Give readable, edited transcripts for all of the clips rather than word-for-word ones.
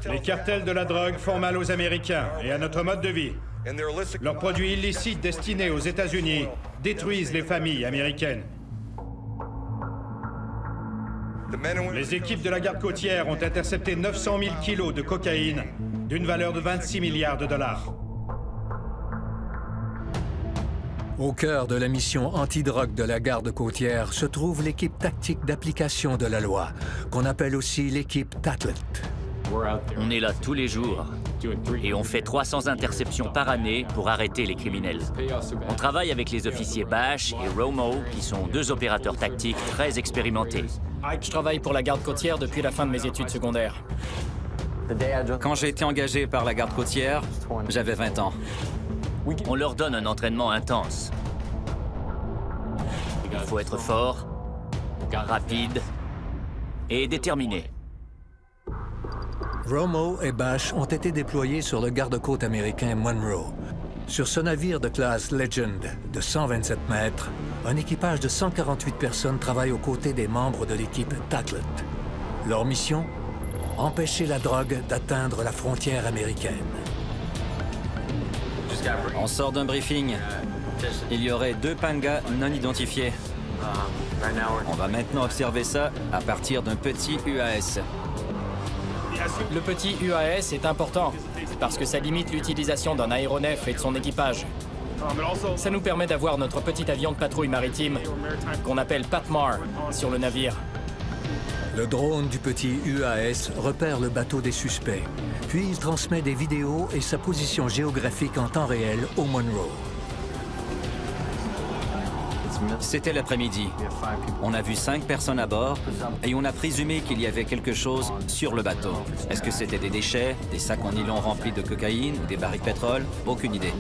Les cartels de la drogue font mal aux Américains et à notre mode de vie. Leurs produits illicites destinés aux États-Unis détruisent les familles américaines. Les équipes de la garde côtière ont intercepté 900 000 kilos de cocaïne d'une valeur de 26 milliards de dollars. Au cœur de la mission antidrogue de la garde côtière se trouve l'équipe tactique d'application de la loi, qu'on appelle aussi l'équipe TACLET. On est là tous les jours et on fait 300 interceptions par année pour arrêter les criminels. On travaille avec les officiers Bash et Romo, qui sont deux opérateurs tactiques très expérimentés. Je travaille pour la garde côtière depuis la fin de mes études secondaires. Quand j'ai été engagé par la garde côtière, j'avais 20 ans. On leur donne un entraînement intense. Il faut être fort, rapide et déterminé. Romo et Bash ont été déployés sur le garde-côte américain Monroe. Sur ce navire de classe Legend de 127 mètres, un équipage de 148 personnes travaille aux côtés des membres de l'équipe TACLET. Leur mission? Empêcher la drogue d'atteindre la frontière américaine. On sort d'un briefing. Il y aurait 2 pangas non identifiés. On va maintenant observer ça à partir d'un petit UAS. Le petit UAS est important parce que ça limite l'utilisation d'un aéronef et de son équipage. Ça nous permet d'avoir notre petit avion de patrouille maritime qu'on appelle PATMAR sur le navire. Le drone du petit UAS repère le bateau des suspects, puis il transmet des vidéos et sa position géographique en temps réel au Monroe. C'était l'après-midi. On a vu 5 personnes à bord et on a présumé qu'il y avait quelque chose sur le bateau. Est-ce que c'était des déchets, des sacs en nylon remplis de cocaïne ou des barils de pétrole? Aucune idée.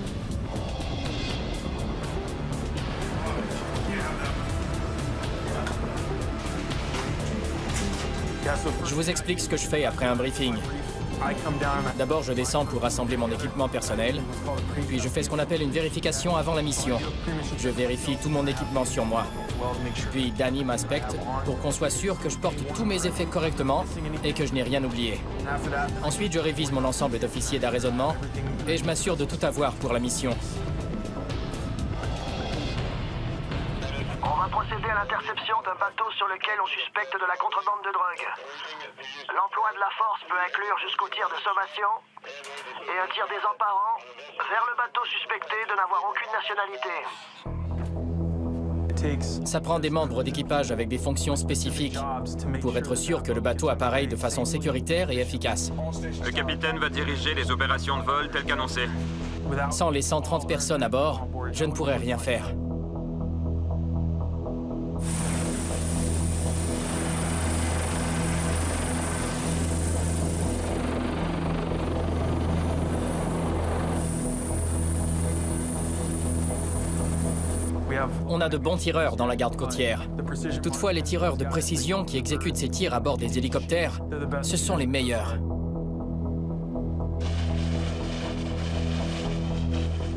Je vous explique ce que je fais après un briefing. D'abord, je descends pour rassembler mon équipement personnel, puis je fais ce qu'on appelle une vérification avant la mission. Je vérifie tout mon équipement sur moi. Puis Danny m'inspecte pour qu'on soit sûr que je porte tous mes effets correctement et que je n'ai rien oublié. Ensuite, je révise mon ensemble d'officiers d'arraisonnement et je m'assure de tout avoir pour la mission. On va procéder à l'interception d'un bateau sur lequel on suspecte de la contrebande de drogue. L'emploi de la force peut inclure jusqu'au tir de sommation et un tir désemparant vers le bateau suspecté de n'avoir aucune nationalité. Ça prend des membres d'équipage avec des fonctions spécifiques pour être sûr que le bateau appareille de façon sécuritaire et efficace. Le capitaine va diriger les opérations de vol telles qu'annoncées. Sans les 130 personnes à bord, je ne pourrais rien faire. On a de bons tireurs dans la garde côtière. Toutefois, les tireurs de précision qui exécutent ces tirs à bord des hélicoptères, ce sont les meilleurs.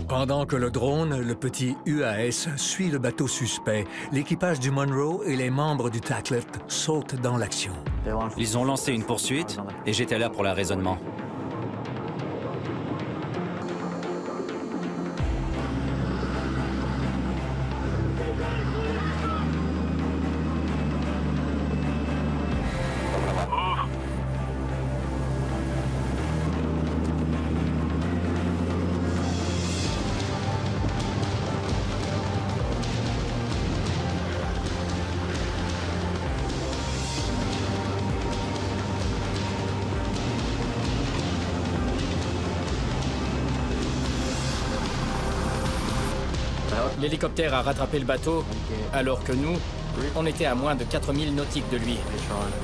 Pendant que le drone, le petit UAS, suit le bateau suspect, l'équipage du Monroe et les membres du TACLET sautent dans l'action. Ils ont lancé une poursuite et j'étais là pour l'arraisonnement. L'hélicoptère a rattrapé le bateau, alors que nous, on était à moins de 4000 nautiques de lui.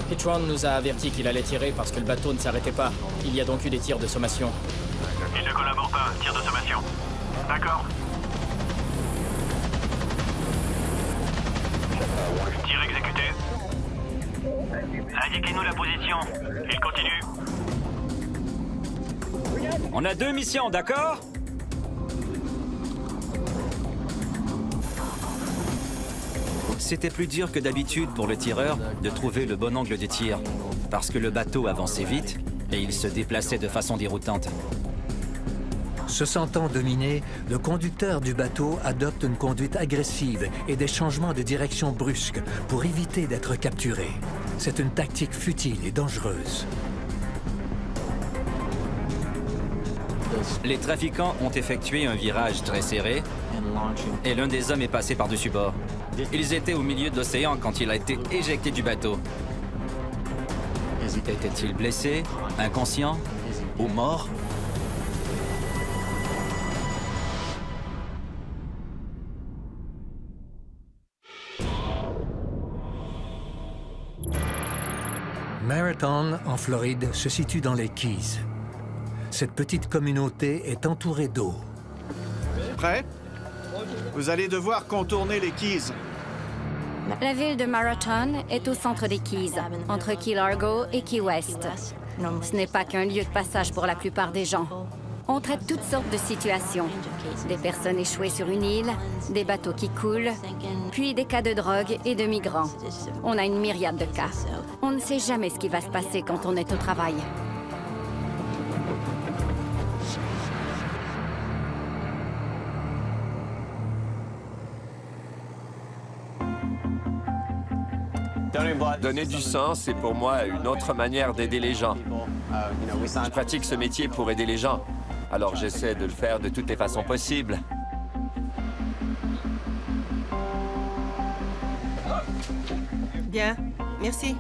Petron nous a averti qu'il allait tirer parce que le bateau ne s'arrêtait pas. Il y a donc eu des tirs de sommation. Il ne collabore pas, tir de sommation. D'accord. Tir exécuté. Indiquez-nous la position. Il continue. On a 2 missions, d'accord? C'était plus dur que d'habitude pour le tireur de trouver le bon angle de tir, parce que le bateau avançait vite et il se déplaçait de façon déroutante. Se sentant dominé, le conducteur du bateau adopte une conduite agressive et des changements de direction brusques pour éviter d'être capturé. C'est une tactique futile et dangereuse. Les trafiquants ont effectué un virage très serré et l'un des hommes est passé par-dessus bord. Ils étaient au milieu de l'océan quand il a été éjecté du bateau. Était-il blessé, inconscient ou mort? Marathon, en Floride, se situe dans les Keys. Cette petite communauté est entourée d'eau. Prêt? Vous allez devoir contourner les Keys. La ville de Marathon est au centre des Keys, entre Key Largo et Key West. Ce n'est pas qu'un lieu de passage pour la plupart des gens. On traite toutes sortes de situations. Des personnes échouées sur une île, des bateaux qui coulent, puis des cas de drogue et de migrants. On a une myriade de cas. On ne sait jamais ce qui va se passer quand on est au travail. Donner du sang, c'est pour moi une autre manière d'aider les gens. Je pratique ce métier pour aider les gens, alors j'essaie de le faire de toutes les façons possibles. Bien, merci.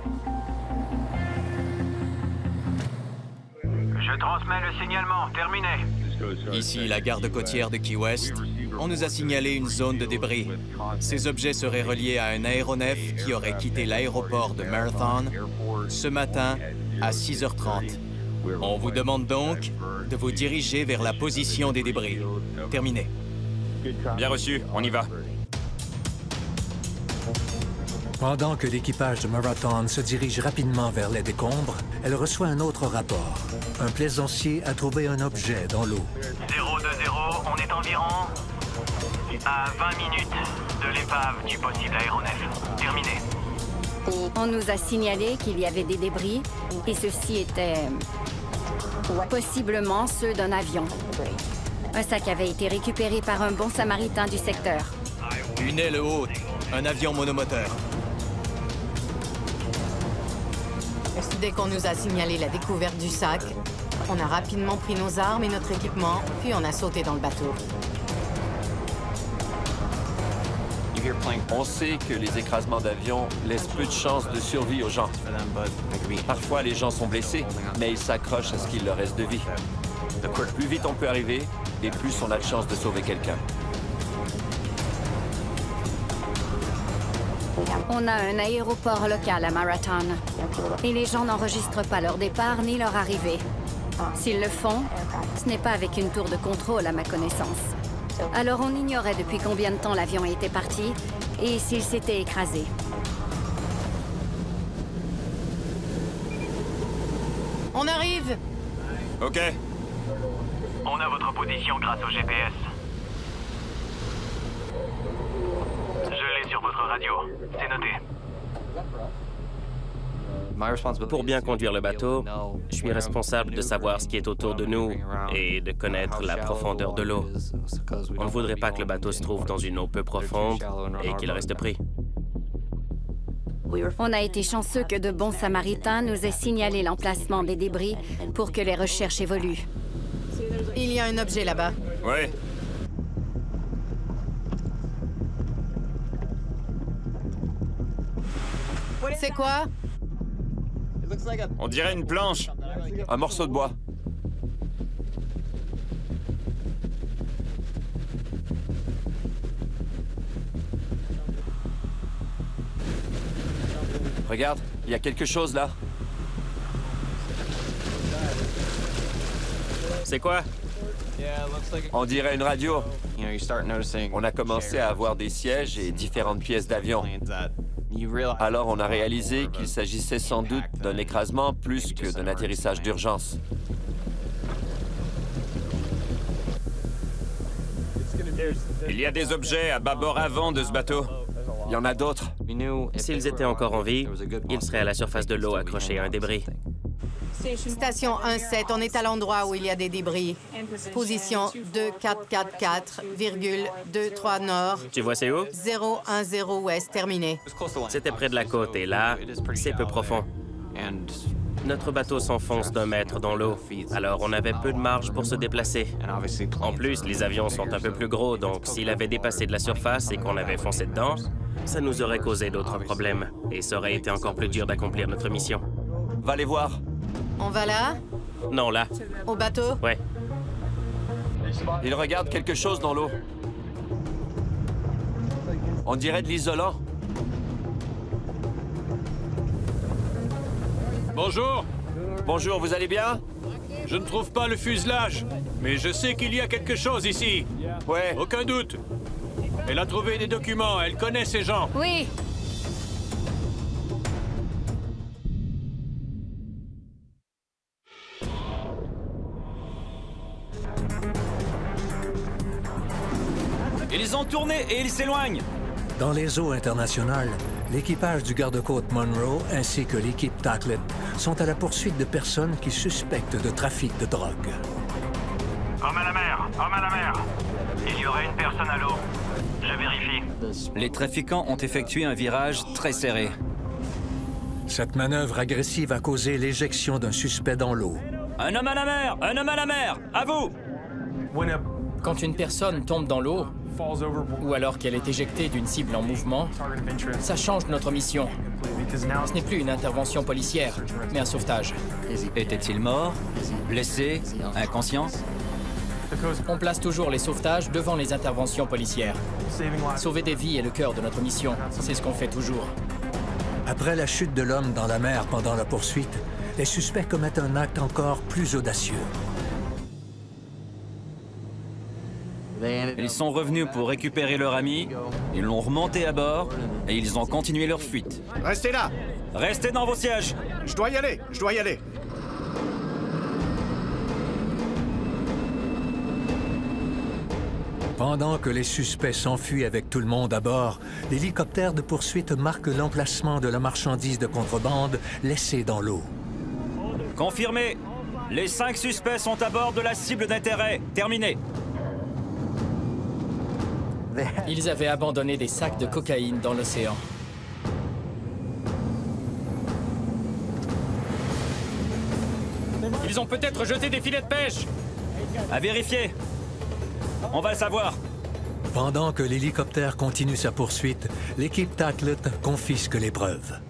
Je transmets le signalement. Terminé. Ici, la garde côtière de Key West. On nous a signalé une zone de débris. Ces objets seraient reliés à un aéronef qui aurait quitté l'aéroport de Marathon ce matin à 6h30. On vous demande donc de vous diriger vers la position des débris. Terminé. Bien reçu, on y va. Pendant que l'équipage de Marathon se dirige rapidement vers les décombres, elle reçoit un autre rapport. Un plaisancier a trouvé un objet dans l'eau. 020, on est environ à 20 minutes de l'épave du possible aéronef. Terminé. On nous a signalé qu'il y avait des débris et ceux-ci étaient possiblement ceux d'un avion. Un sac avait été récupéré par un bon samaritain du secteur. Une aile haute, un avion monomoteur. Dès qu'on nous a signalé la découverte du sac, on a rapidement pris nos armes et notre équipement, puis on a sauté dans le bateau. On sait que les écrasements d'avions laissent peu de chances de survie aux gens. Parfois, les gens sont blessés, mais ils s'accrochent à ce qu'il leur reste de vie. Plus vite on peut arriver, et plus on a de chances de sauver quelqu'un. On a un aéroport local à Marathon. Et les gens n'enregistrent pas leur départ ni leur arrivée. S'ils le font, ce n'est pas avec une tour de contrôle à ma connaissance. Alors on ignorait depuis combien de temps l'avion était parti et s'il s'était écrasé. On arrive! OK. On a votre position grâce au GPS. Je l'ai sur votre radio. C'est noté. Pour bien conduire le bateau, je suis responsable de savoir ce qui est autour de nous et de connaître la profondeur de l'eau. On ne voudrait pas que le bateau se trouve dans une eau peu profonde et qu'il reste pris. On a été chanceux que de bons samaritains nous aient signalé l'emplacement des débris pour que les recherches évoluent. Il y a un objet là-bas. Oui. C'est quoi? On dirait une planche. Un morceau de bois. Regarde, il y a quelque chose là. C'est quoi? On dirait une radio. On a commencé à avoir des sièges et différentes pièces d'avion. Alors on a réalisé qu'il s'agissait sans doute d'un écrasement plus que d'un atterrissage d'urgence. Il y a des objets à bâbord avant de ce bateau. Il y en a d'autres. S'ils étaient encore en vie, ils seraient à la surface de l'eau accrochés à un débris. Station 1-7, on est à l'endroit où il y a des débris. Position 2444,23 nord. Tu vois c'est où? 010 ouest, terminé. C'était près de la côte et là, c'est peu profond. Notre bateau s'enfonce d'1 mètre dans l'eau, alors on avait peu de marge pour se déplacer. En plus, les avions sont un peu plus gros, donc s'il avait dépassé de la surface et qu'on avait foncé dedans, ça nous aurait causé d'autres problèmes et ça aurait été encore plus dur d'accomplir notre mission. Va les voir. On va là? Non, là. Au bateau? Ouais. Il regarde quelque chose dans l'eau. On dirait de l'isolant. Bonjour. Bonjour, vous allez bien? Je ne trouve pas le fuselage, mais je sais qu'il y a quelque chose ici. Ouais. Aucun doute. Elle a trouvé des documents, elle connaît ces gens. Oui. Ils ont tourné et ils s'éloignent. Dans les eaux internationales, l'équipage du garde-côte Monroe ainsi que l'équipe Tacklet sont à la poursuite de personnes qui suspectent de trafic de drogue. Homme à la mer! Homme à la mer! Il y aurait une personne à l'eau. Je vérifie. Les trafiquants ont effectué un virage très serré. Cette manœuvre agressive a causé l'éjection d'un suspect dans l'eau. Un homme à la mer! Un homme à la mer! À vous! Quand une personne tombe dans l'eau, ou alors qu'elle est éjectée d'une cible en mouvement, ça change notre mission. Ce n'est plus une intervention policière, mais un sauvetage. Était-il mort? Blessé? Inconscient? On place toujours les sauvetages devant les interventions policières. Sauver des vies est le cœur de notre mission. C'est ce qu'on fait toujours. Après la chute de l'homme dans la mer pendant la poursuite, les suspects commettent un acte encore plus audacieux. Ils sont revenus pour récupérer leur ami, ils l'ont remonté à bord et ils ont continué leur fuite. Restez là! Restez dans vos sièges! Je dois y aller! Je dois y aller! Pendant que les suspects s'enfuient avec tout le monde à bord, l'hélicoptère de poursuite marque l'emplacement de la marchandise de contrebande laissée dans l'eau. Confirmé! Les 5 suspects sont à bord de la cible d'intérêt. Terminé. Ils avaient abandonné des sacs de cocaïne dans l'océan. Ils ont peut-être jeté des filets de pêche! À vérifier. On va le savoir. Pendant que l'hélicoptère continue sa poursuite, l'équipe Tacklet confisque les preuves.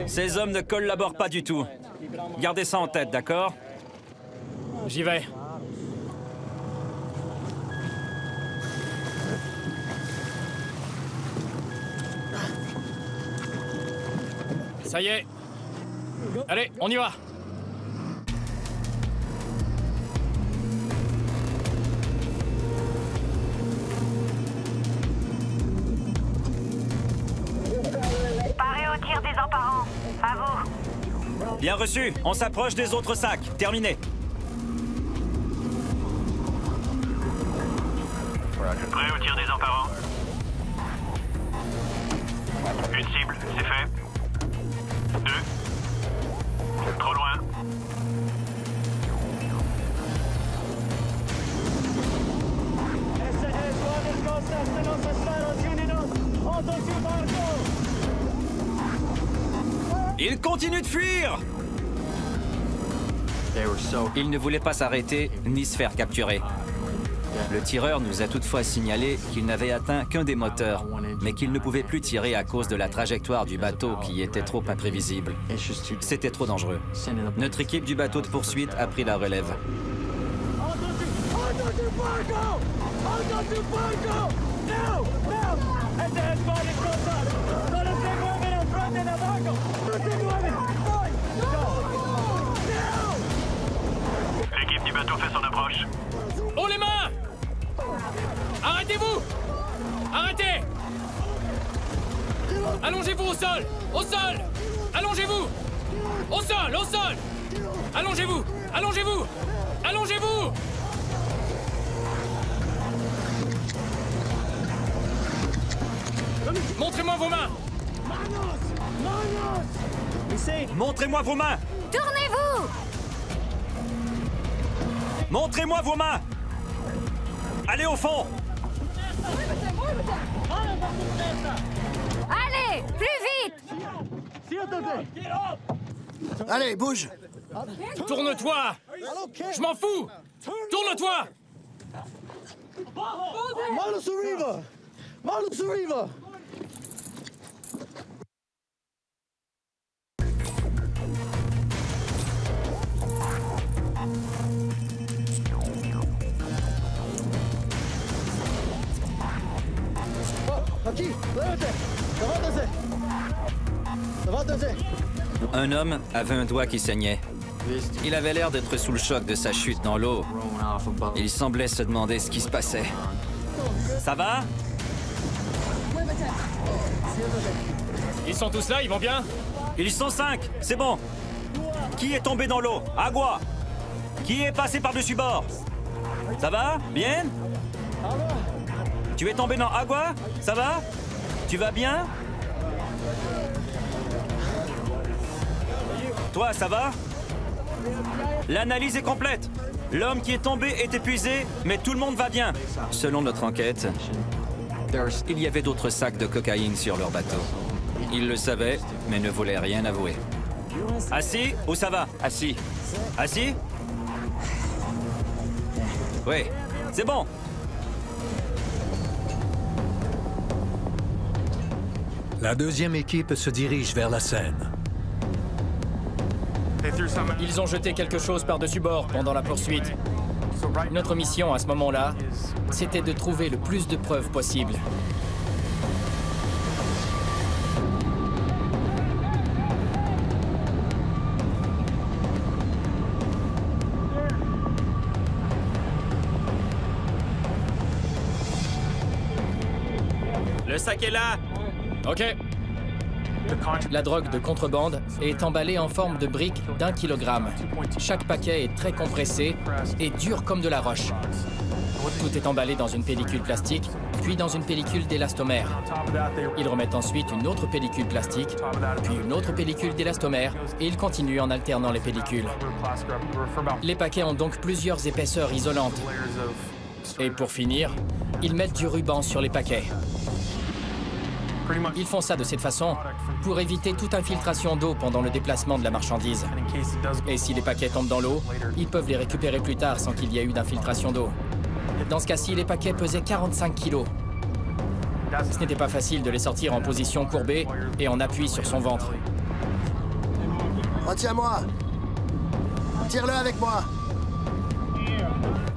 Ces hommes ne collaborent pas du tout. Gardez ça en tête, d'accord? J'y vais. Ça y est. Allez, on y va. Paré au tir des emparants. À vous. Bien reçu. On s'approche des autres sacs. Terminé. Prêt au tir des emparants. Une cible, c'est fait. 2. Trop loin. Ils continuent de fuir! Ils ne voulaient pas s'arrêter ni se faire capturer. Le tireur nous a toutefois signalé qu'il n'avait atteint qu'un des moteurs, mais qu'il ne pouvait plus tirer à cause de la trajectoire du bateau qui était trop imprévisible. C'était trop dangereux. Notre équipe du bateau de poursuite a pris la relève. L'équipe du bateau fait son approche. Oh les mains! Arrêtez-vous! Arrêtez! Allongez-vous au sol! Au sol! Allongez-vous! Au sol! Au sol! Allongez-vous! Allongez-vous! Allongez-vous! Montrez-moi vos mains! Montrez-moi vos mains! Tournez-vous! Montrez-moi vos mains! Allez au fond! Allez, plus vite! Allez, bouge! Tourne-toi! Je m'en fous! Tourne-toi! Marlos arriva! Marlos arriva! Aqui, levante! Un homme avait un doigt qui saignait. Il avait l'air d'être sous le choc de sa chute dans l'eau. Il semblait se demander ce qui se passait. Ça va? Ils sont tous là, ils vont bien? Ils sont 5, c'est bon. Qui est tombé dans l'eau? Agua. Qui est passé par-dessus bord? Ça va? Bien? Tu es tombé dans Agua? Ça va? Tu vas bien? Toi, ça va? L'analyse est complète. L'homme qui est tombé est épuisé, mais tout le monde va bien. Selon notre enquête, il y avait d'autres sacs de cocaïne sur leur bateau. Ils le savaient, mais ne voulaient rien avouer. Assis ou ça va? Assis. Assis? Oui, c'est bon. La deuxième équipe se dirige vers la scène. Ils ont jeté quelque chose par-dessus bord pendant la poursuite. Notre mission à ce moment-là, c'était de trouver le plus de preuves possible. Le sac est là! OK. La drogue de contrebande est emballée en forme de briques d'1 kilogramme. Chaque paquet est très compressé et dur comme de la roche. Tout est emballé dans une pellicule plastique, puis dans une pellicule d'élastomère. Ils remettent ensuite une autre pellicule plastique, puis une autre pellicule d'élastomère, et ils continuent en alternant les pellicules. Les paquets ont donc plusieurs épaisseurs isolantes. Et pour finir, ils mettent du ruban sur les paquets. Ils font ça de cette façon pour éviter toute infiltration d'eau pendant le déplacement de la marchandise. Et si les paquets tombent dans l'eau, ils peuvent les récupérer plus tard sans qu'il y ait eu d'infiltration d'eau. Dans ce cas-ci, les paquets pesaient 45 kilos. Ce n'était pas facile de les sortir en position courbée et en appui sur son ventre. Retiens-moi! Tire-le avec moi!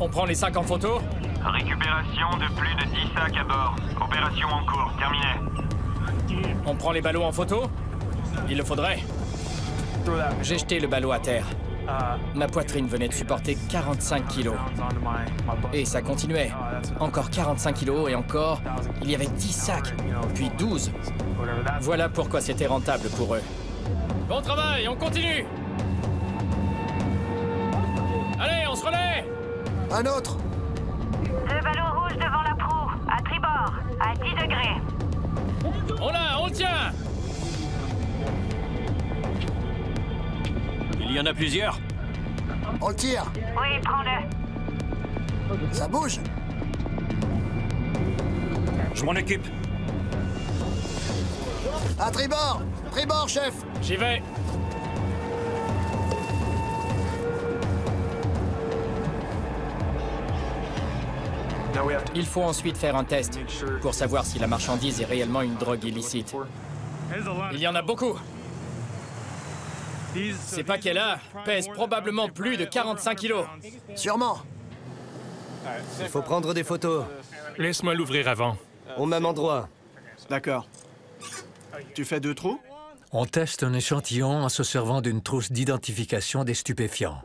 On prend les sacs en photo? Récupération de plus de 10 sacs à bord. Opération en cours. Terminé. On prend les ballots en photo? Il le faudrait. J'ai jeté le ballot à terre. Ma poitrine venait de supporter 45 kilos. Et ça continuait. Encore 45 kilos et encore, il y avait 10 sacs, puis 12. Voilà pourquoi c'était rentable pour eux. Bon travail, on continue! Allez, on se relaie! Un autre! 2 ballons rouges devant la proue, à tribord, à 10 degrés. On le tient! Il y en a plusieurs. On le tire! Oui, prends-le. Ça bouge! Je m'en occupe. À tribord! Tribord, chef! J'y vais! Il faut ensuite faire un test pour savoir si la marchandise est réellement une drogue illicite. Il y en a beaucoup. Ces paquets-là pèsent probablement plus de 45 kilos. Sûrement. Il faut prendre des photos. Laisse-moi l'ouvrir avant. Au même endroit. D'accord. Tu fais 2 trous? On teste un échantillon en se servant d'une trousse d'identification des stupéfiants.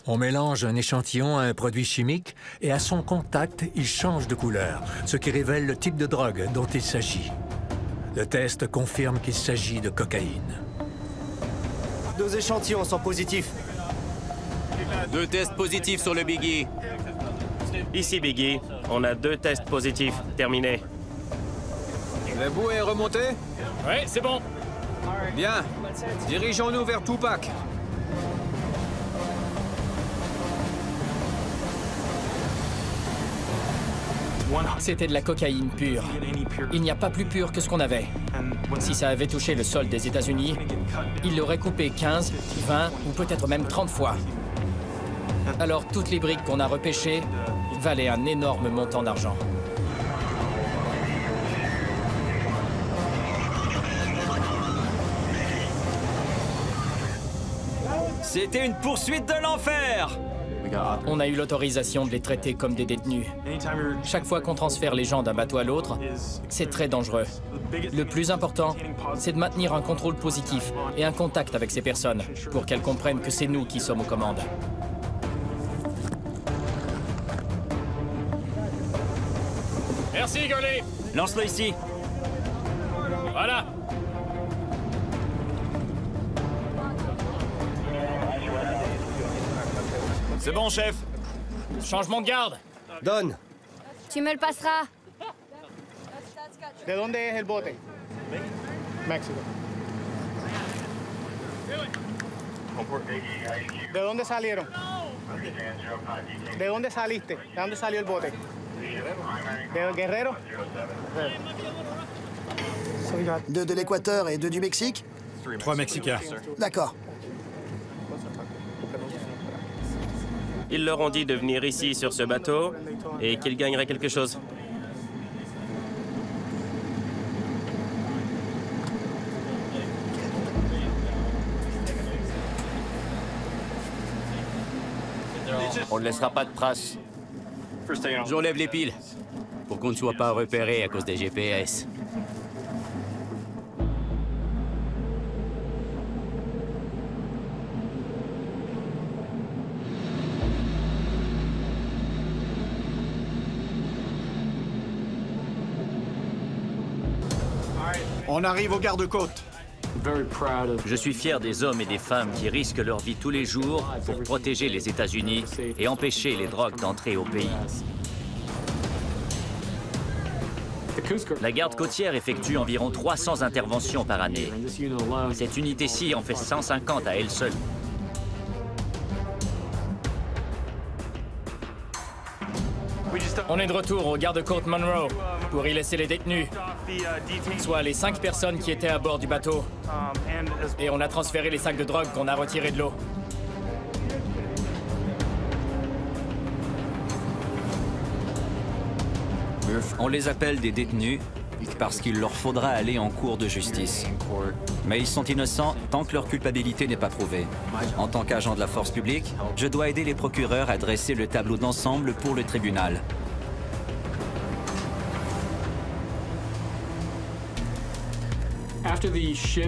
On mélange un échantillon à un produit chimique et à son contact, il change de couleur, ce qui révèle le type de drogue dont il s'agit. Le test confirme qu'il s'agit de cocaïne. 2 échantillons sont positifs. 2 tests positifs sur le Biggie. Ici, Biggie. On a 2 tests positifs. Terminé. La boue est remontée? Ouais, c'est bon. Bien. Dirigeons-nous vers Tupac. C'était de la cocaïne pure. Il n'y a pas plus pur que ce qu'on avait. Si ça avait touché le sol des États-Unis, il l'aurait coupé 15, 20 ou peut-être même 30 fois. Alors toutes les briques qu'on a repêchées valaient un énorme montant d'argent. C'était une poursuite de l'enfer! On a eu l'autorisation de les traiter comme des détenus. Chaque fois qu'on transfère les gens d'un bateau à l'autre, c'est très dangereux. Le plus important, c'est de maintenir un contrôle positif et un contact avec ces personnes pour qu'elles comprennent que c'est nous qui sommes aux commandes. Merci, Gurley! Lance-le ici. Voilà! C'est bon, chef. Changement de garde. Donne. Tu me le passeras. ¿De dónde es el bote? México. ¿De dónde salieron? ¿De dónde saliste? ¿De dónde salió el bote? ¿De Guerrero? Deux de l'Équateur et deux du Mexique? 3 Mexicains. D'accord. Ils leur ont dit de venir ici sur ce bateau et qu'ils gagneraient quelque chose. On ne laissera pas de traces. J'enlève les piles pour qu'on ne soit pas repéré à cause des GPS. On arrive au garde-côte. Je suis fier des hommes et des femmes qui risquent leur vie tous les jours pour protéger les États-Unis et empêcher les drogues d'entrer au pays. La garde côtière effectue environ 300 interventions par année. Cette unité-ci en fait 150 à elle seule. On est de retour au garde-côte Monroe pour y laisser les détenus, soit les 5 personnes qui étaient à bord du bateau. Et on a transféré les sacs de drogue qu'on a retirés de l'eau. On les appelle des détenus parce qu'il leur faudra aller en cour de justice. Mais ils sont innocents tant que leur culpabilité n'est pas prouvée. En tant qu'agent de la force publique, je dois aider les procureurs à dresser le tableau d'ensemble pour le tribunal.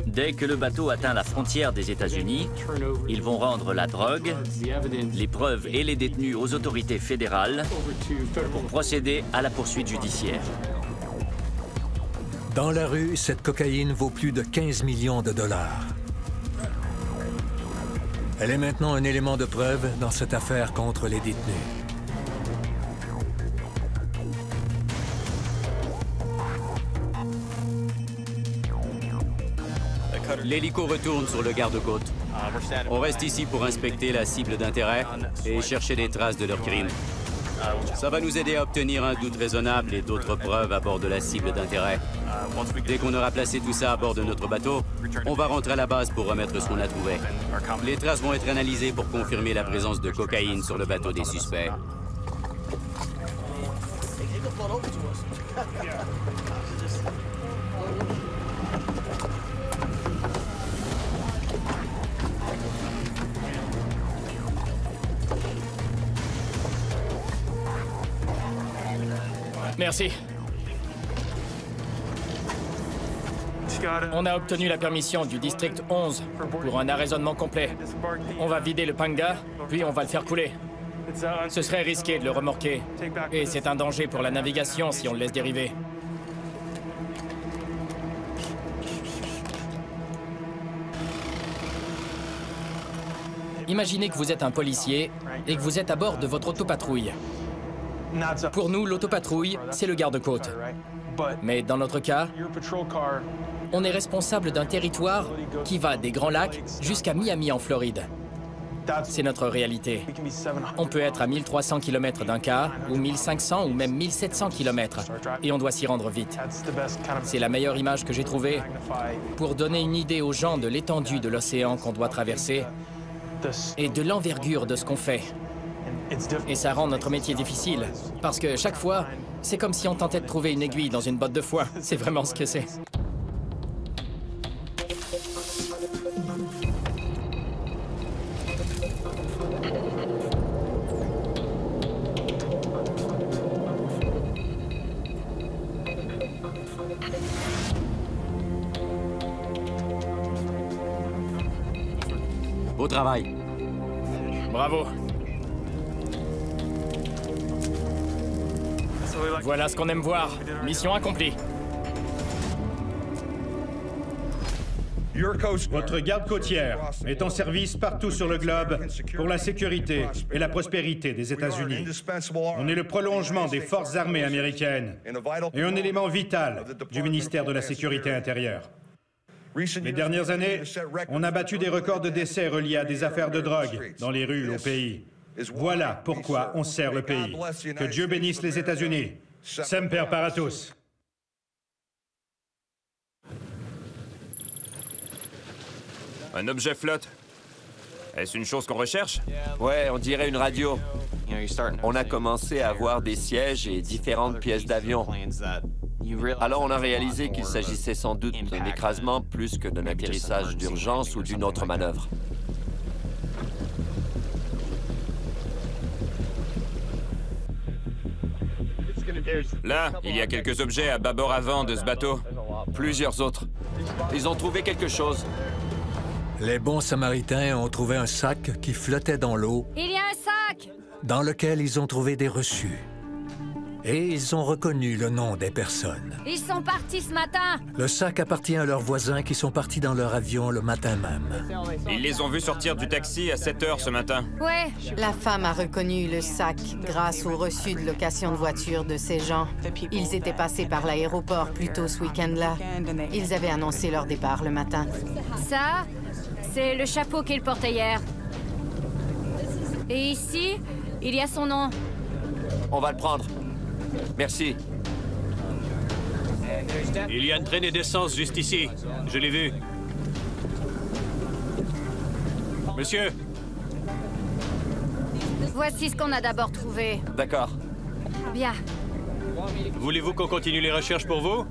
Dès que le bateau atteint la frontière des États-Unis, ils vont rendre la drogue, les preuves et les détenus aux autorités fédérales pour procéder à la poursuite judiciaire. Dans la rue, cette cocaïne vaut plus de 15 millions de dollars. Elle est maintenant un élément de preuve dans cette affaire contre les détenus. L'hélico retourne sur le garde-côte. On reste ici pour inspecter la cible d'intérêt et chercher des traces de leur crime. Ça va nous aider à obtenir un doute raisonnable et d'autres preuves à bord de la cible d'intérêt. Dès qu'on aura placé tout ça à bord de notre bateau, on va rentrer à la base pour remettre ce qu'on a trouvé. Les traces vont être analysées pour confirmer la présence de cocaïne sur le bateau des suspects. Merci. On a obtenu la permission du district 11 pour un arraisonnement complet. On va vider le panga, puis on va le faire couler. Ce serait risqué de le remorquer, et c'est un danger pour la navigation si on le laisse dériver. Imaginez que vous êtes un policier et que vous êtes à bord de votre autopatrouille. Pour nous, l'autopatrouille, c'est le garde-côte. Mais dans notre cas, on est responsable d'un territoire qui va des Grands Lacs jusqu'à Miami en Floride. C'est notre réalité. On peut être à 1300 km d'un cas, ou 1500 ou même 1700 km, et on doit s'y rendre vite. C'est la meilleure image que j'ai trouvée pour donner une idée aux gens de l'étendue de l'océan qu'on doit traverser et de l'envergure de ce qu'on fait. Et ça rend notre métier difficile, parce que chaque fois, c'est comme si on tentait de trouver une aiguille dans une botte de foin. C'est vraiment ce que c'est. Beau travail. Bravo. Voilà ce qu'on aime voir. Mission accomplie. Votre garde côtière est en service partout sur le globe pour la sécurité et la prospérité des États-Unis. On est le prolongement des forces armées américaines et un élément vital du ministère de la Sécurité intérieure. Les dernières années, on a battu des records de décès reliés à des affaires de drogue dans les rues au pays. Voilà pourquoi on sert le pays. Que Dieu bénisse les États-Unis. Semper Paratus. Un objet flotte. Est-ce une chose qu'on recherche? Ouais, on dirait une radio. On a commencé à avoir des sièges et différentes pièces d'avion. Alors on a réalisé qu'il s'agissait sans doute d'un écrasement plus que d'un atterrissage d'urgence ou d'une autre manœuvre. Là, il y a quelques objets à bâbord avant de ce bateau. Plusieurs autres. Ils ont trouvé quelque chose. Les bons Samaritains ont trouvé un sac qui flottait dans l'eau, Il y a un sac! dans lequel ils ont trouvé des reçus. Et ils ont reconnu le nom des personnes. Ils sont partis ce matin! Le sac appartient à leurs voisins qui sont partis dans leur avion le matin même. Ils les ont vus sortir du taxi à 7 h ce matin. Ouais. La femme a reconnu le sac grâce au reçu de location de voiture de ces gens. Ils étaient passés par l'aéroport plus tôt ce week-end-là. Ils avaient annoncé leur départ le matin. Ça, c'est le chapeau qu'il portait hier. Et ici, il y a son nom. On va le prendre. Merci. Il y a une traînée d'essence juste ici. Je l'ai vu. Monsieur! Voici ce qu'on a d'abord trouvé. D'accord. Bien. Voulez-vous qu'on continue les recherches pour vous?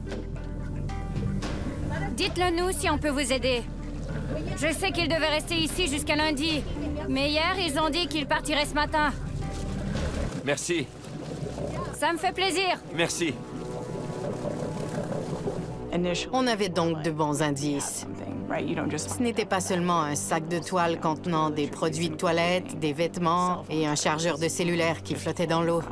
Dites-le nous si on peut vous aider. Je sais qu'ils devaient rester ici jusqu'à lundi. Mais hier, ils ont dit qu'ils partiraient ce matin. Merci. Ça me fait plaisir. Merci. On avait donc de bons indices. Ce n'était pas seulement un sac de toile contenant des produits de toilette, des vêtements et un chargeur de cellulaire qui flottait dans l'eau.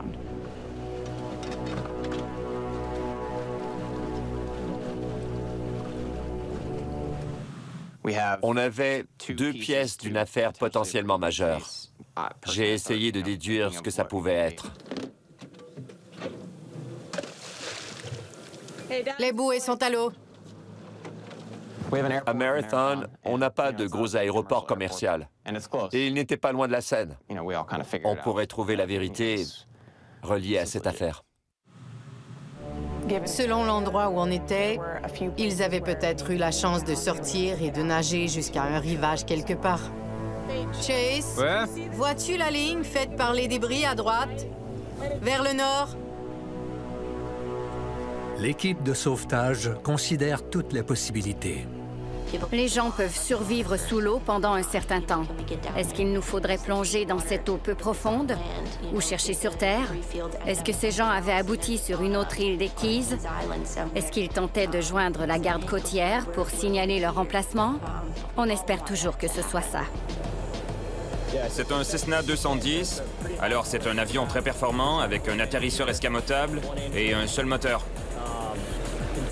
On avait 2 pièces d'une affaire potentiellement majeure. J'ai essayé de déduire ce que ça pouvait être. Les bouées sont à l'eau. À Marathon, on n'a pas de gros aéroport commercial. Et il n'était pas loin de la Seine. On pourrait trouver la vérité reliée à cette affaire. Selon l'endroit où on était, ils avaient peut-être eu la chance de sortir et de nager jusqu'à un rivage quelque part. Chase, Ouais? vois-tu la ligne faite par les débris à droite? Vers le nord? L'équipe de sauvetage considère toutes les possibilités. Les gens peuvent survivre sous l'eau pendant un certain temps. Est-ce qu'il nous faudrait plonger dans cette eau peu profonde ou chercher sur Terre? Est-ce que ces gens avaient abouti sur une autre île des Keys? Est-ce qu'ils tentaient de joindre la garde côtière pour signaler leur emplacement? On espère toujours que ce soit ça. C'est un Cessna 210. Alors, c'est un avion très performant avec un atterrisseur escamotable et un seul moteur.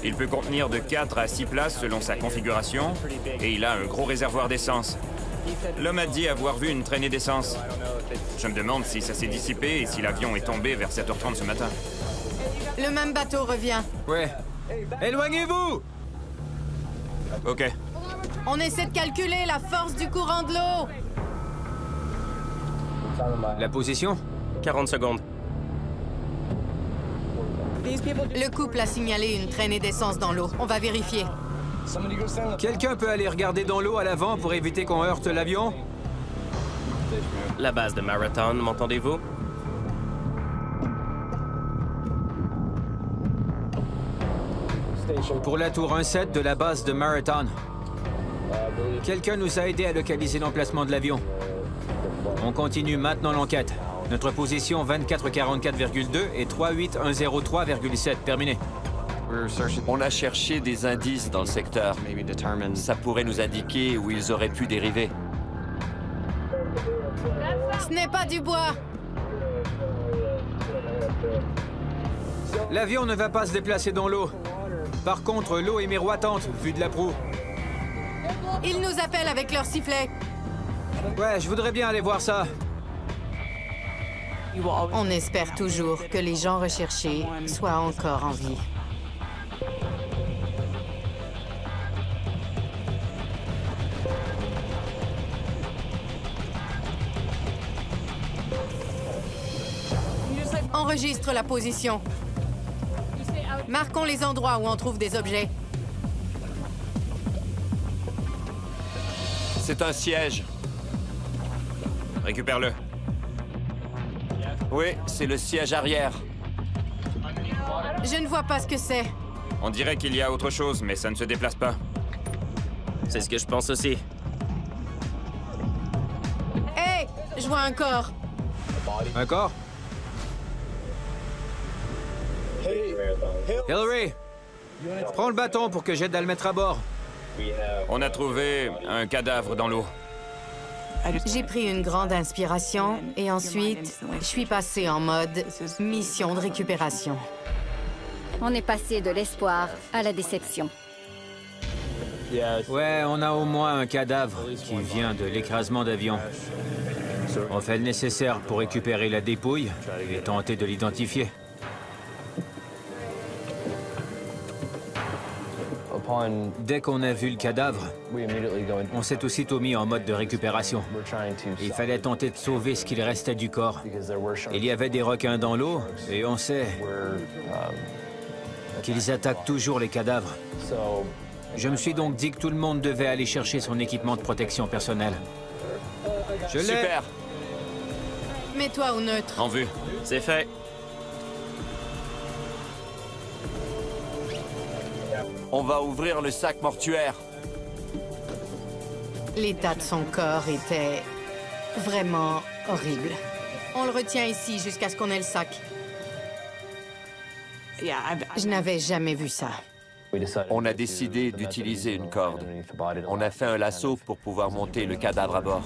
Il peut contenir de 4 à 6 places selon sa configuration et il a un gros réservoir d'essence. L'homme a dit avoir vu une traînée d'essence. Je me demande si ça s'est dissipé et si l'avion est tombé vers 7h30 ce matin. Le même bateau revient. Ouais. Éloignez-vous! Ok. On essaie de calculer la force du courant de l'eau. La position? 40 secondes. Le couple a signalé une traînée d'essence dans l'eau. On va vérifier. Quelqu'un peut aller regarder dans l'eau à l'avant pour éviter qu'on heurte l'avion? La base de Marathon, m'entendez-vous? Pour la tour 1-7 de la base de Marathon. Quelqu'un nous a aidé à localiser l'emplacement de l'avion. On continue maintenant l'enquête. Notre position 2444,2 et 38103,7. Terminé. On a cherché des indices dans le secteur. Ça pourrait nous indiquer où ils auraient pu dériver. Ce n'est pas du bois. L'avion ne va pas se déplacer dans l'eau. Par contre, l'eau est miroitante, vue de la proue. Ils nous appellent avec leur sifflet. Ouais, je voudrais bien aller voir ça. On espère toujours que les gens recherchés soient encore en vie. Enregistre la position. Marquons les endroits où on trouve des objets. C'est un siège. Récupère-le. Oui, c'est le siège arrière. Je ne vois pas ce que c'est. On dirait qu'il y a autre chose, mais ça ne se déplace pas. C'est ce que je pense aussi. Hé! Je vois un corps. Un corps? Hillary! Prends le bâton pour que j'aide à le mettre à bord. On a trouvé un cadavre dans l'eau. J'ai pris une grande inspiration et ensuite, je suis passé en mode mission de récupération. On est passé de l'espoir à la déception. Ouais, on a au moins un cadavre qui vient de l'écrasement d'avion. On fait le nécessaire pour récupérer la dépouille et tenter de l'identifier. Dès qu'on a vu le cadavre, on s'est aussitôt mis en mode de récupération. Il fallait tenter de sauver ce qu'il restait du corps. Il y avait des requins dans l'eau, et on sait qu'ils attaquent toujours les cadavres. Je me suis donc dit que tout le monde devait aller chercher son équipement de protection personnelle. Je l'ai! Super! Mets-toi au neutre. En vue. C'est fait. On va ouvrir le sac mortuaire. L'état de son corps était vraiment horrible. On le retient ici jusqu'à ce qu'on ait le sac. Je n'avais jamais vu ça. On a décidé d'utiliser une corde. On a fait un lasso pour pouvoir monter le cadavre à bord.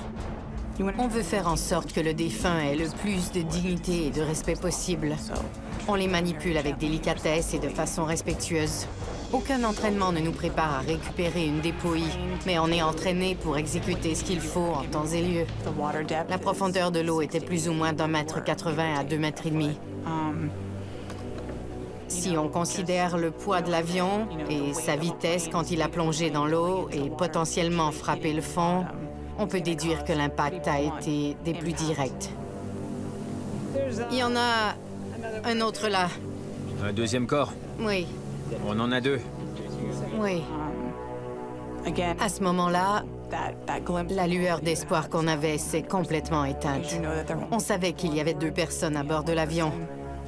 On veut faire en sorte que le défunt ait le plus de dignité et de respect possible. On les manipule avec délicatesse et de façon respectueuse. Aucun entraînement ne nous prépare à récupérer une dépouille, mais on est entraîné pour exécuter ce qu'il faut en temps et lieu. La profondeur de l'eau était plus ou moins d'1,80 m à 2,5 m. Si on considère le poids de l'avion et sa vitesse quand il a plongé dans l'eau et potentiellement frappé le fond, on peut déduire que l'impact a été des plus directs. Il y en a un autre là. Un deuxième corps? Oui. On en a deux. Oui. À ce moment-là, la lueur d'espoir qu'on avait s'est complètement éteinte. On savait qu'il y avait 2 personnes à bord de l'avion.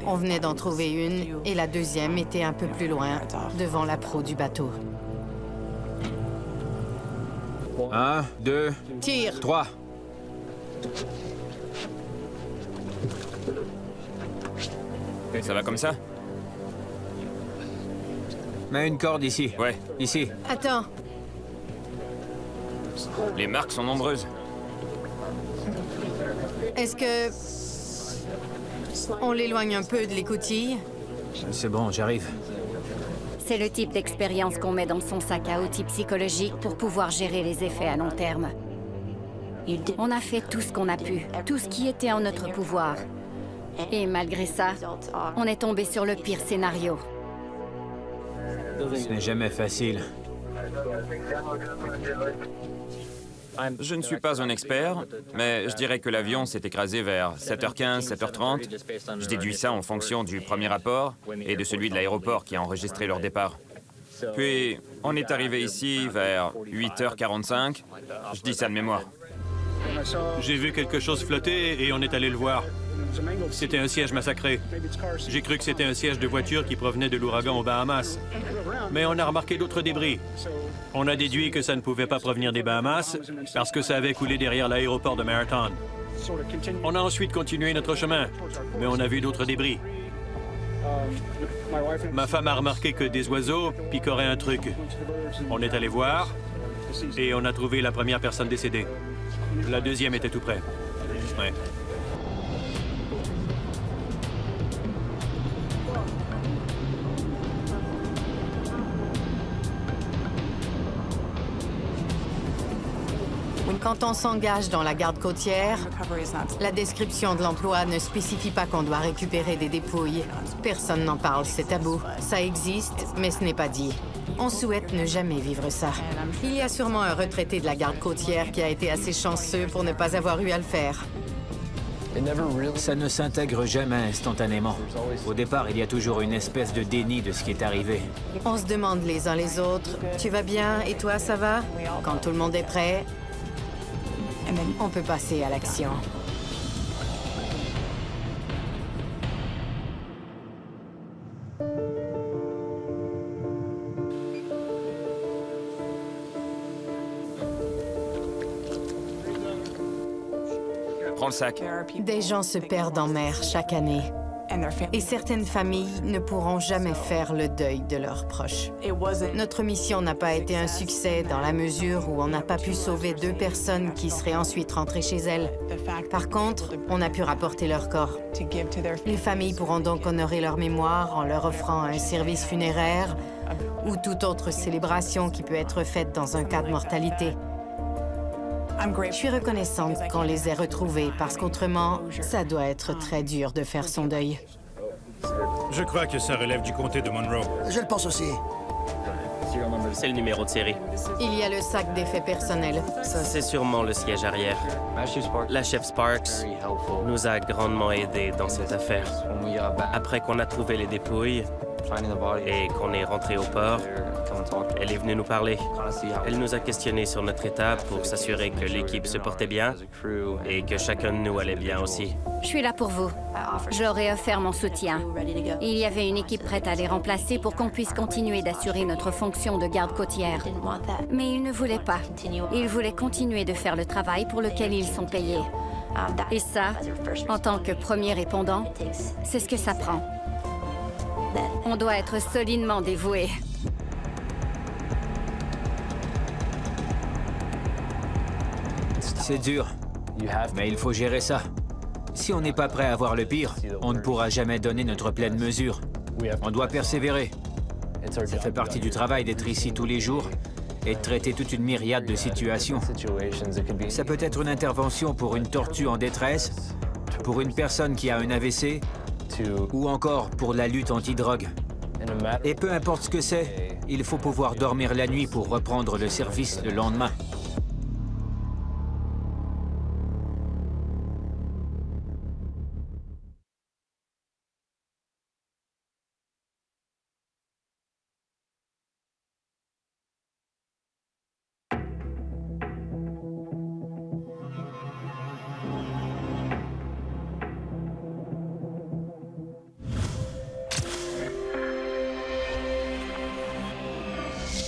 On venait d'en trouver une et la deuxième était un peu plus loin, devant la proue du bateau. 1, 2, Tire. 3. Ça va comme ça? Mets une corde ici. Ouais. Ici. Attends. Les marques sont nombreuses. Est-ce que... on l'éloigne un peu de l'écoutille? C'est bon, j'arrive. C'est le type d'expérience qu'on met dans son sac à outils psychologiques pour pouvoir gérer les effets à long terme. On a fait tout ce qu'on a pu, tout ce qui était en notre pouvoir. Et malgré ça, on est tombé sur le pire scénario. Ce n'est jamais facile. Je ne suis pas un expert, mais je dirais que l'avion s'est écrasé vers 7h15, 7h30. Je déduis ça en fonction du premier rapport et de celui de l'aéroport qui a enregistré leur départ. Puis, on est arrivé ici vers 8h45. Je dis ça de mémoire. J'ai vu quelque chose flotter et on est allé le voir. C'était un siège massacré. J'ai cru que c'était un siège de voiture qui provenait de l'ouragan aux Bahamas. Mais on a remarqué d'autres débris. On a déduit que ça ne pouvait pas provenir des Bahamas parce que ça avait coulé derrière l'aéroport de Marathon. On a ensuite continué notre chemin, mais on a vu d'autres débris. Ma femme a remarqué que des oiseaux picoraient un truc. On est allé voir et on a trouvé la première personne décédée. La deuxième était tout près. Ouais. Quand on s'engage dans la garde côtière, la description de l'emploi ne spécifie pas qu'on doit récupérer des dépouilles. Personne n'en parle, c'est tabou. Ça existe, mais ce n'est pas dit. On souhaite ne jamais vivre ça. Il y a sûrement un retraité de la garde côtière qui a été assez chanceux pour ne pas avoir eu à le faire. Ça ne s'intègre jamais instantanément. Au départ, il y a toujours une espèce de déni de ce qui est arrivé. On se demande les uns les autres, « Tu vas bien? Et toi, ça va? » Quand tout le monde est prêt, on peut passer à l'action. Prends le sac. Des gens se perdent en mer chaque année. Et certaines familles ne pourront jamais faire le deuil de leurs proches. Notre mission n'a pas été un succès dans la mesure où on n'a pas pu sauver 2 personnes qui seraient ensuite rentrées chez elles. Par contre, on a pu rapporter leurs corps. Les familles pourront donc honorer leur mémoire en leur offrant un service funéraire ou toute autre célébration qui peut être faite dans un cas de mortalité. Je suis reconnaissante qu'on les ait retrouvés parce qu'autrement, ça doit être très dur de faire son deuil. Je crois que ça relève du comté de Monroe. Je le pense aussi. C'est le numéro de série. Il y a le sac d'effets personnels. Ça, c'est sûrement le siège arrière. La chef Sparks nous a grandement aidés dans cette affaire. Après qu'on a trouvé les dépouilles et qu'on est rentré au port, elle est venue nous parler. Elle nous a questionnés sur notre état pour s'assurer que l'équipe se portait bien et que chacun de nous allait bien aussi. Je suis là pour vous. Je leur ai offert mon soutien. Il y avait une équipe prête à les remplacer pour qu'on puisse continuer d'assurer notre fonction de garde côtière. Mais ils ne voulaient pas. Ils voulaient continuer de faire le travail pour lequel ils sont payés. Et ça, en tant que premier répondant, c'est ce que ça prend. On doit être solidement dévoués. C'est dur, mais il faut gérer ça. Si on n'est pas prêt à voir le pire, on ne pourra jamais donner notre pleine mesure. On doit persévérer. Ça fait partie du travail d'être ici tous les jours et de traiter toute une myriade de situations. Ça peut être une intervention pour une tortue en détresse, pour une personne qui a un AVC, ou encore pour la lutte anti-drogue. Et peu importe ce que c'est, il faut pouvoir dormir la nuit pour reprendre le service le lendemain.